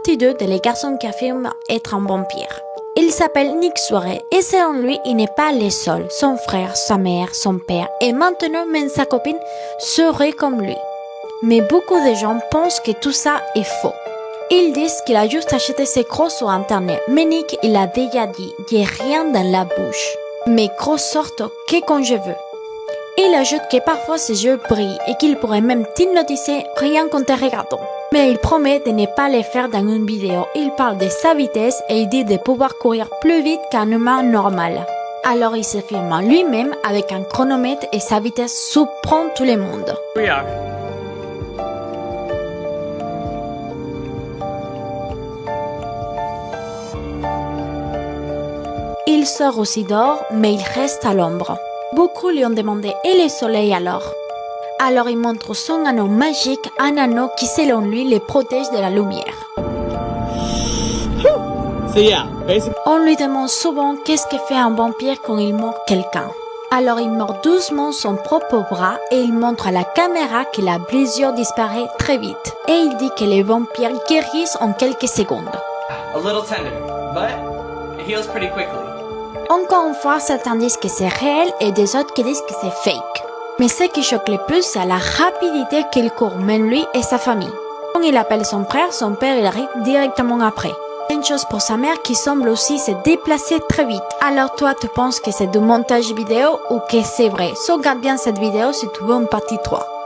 partie 2 de Les garçons qui affirment être un vampire. Il s'appelle Nick Soirée et selon lui, il n'est pas le seul. Son frère, sa mère, son père et maintenant même sa copine seraient comme lui. Mais beaucoup de gens pensent que tout ça est faux. Ils disent qu'il a juste acheté ses crocs sur internet, mais Nick, il a déjà dit, j'ai rien dans la bouche. Mes crocs sortent que quand je veux. Il ajoute que parfois ses yeux brillent et qu'il pourrait même t'hypnotiser rien qu'en te regardant. Mais il promet de ne pas le faire dans une vidéo. Il parle de sa vitesse et il dit de pouvoir courir plus vite qu'un humain normal. Alors il se filme lui-même avec un chronomètre et sa vitesse surprend tout le monde. Il sort aussi dehors, mais il reste à l'ombre. Beaucoup lui ont demandé « Et le soleil alors ?» Alors il montre son anneau magique, un anneau qui selon lui les protège de la lumière. On lui demande souvent qu'est-ce que fait un vampire quand il mord quelqu'un. Alors il mord doucement son propre bras et il montre à la caméra que la blessure disparaît très vite. Et il dit que les vampires guérissent en quelques secondes. A little tender, but it heals pretty quickly. Encore une fois, certains disent que c'est réel et des autres qui disent que c'est fake. Mais ce qui choque le plus, c'est la rapidité qu'il court, même lui et sa famille. Quand il appelle son père il arrive directement après. Une chose pour sa mère qui semble aussi se déplacer très vite. Alors toi, tu penses que c'est du montage vidéo ou que c'est vrai? Sauvegarde bien cette vidéo si tu veux une partie 3.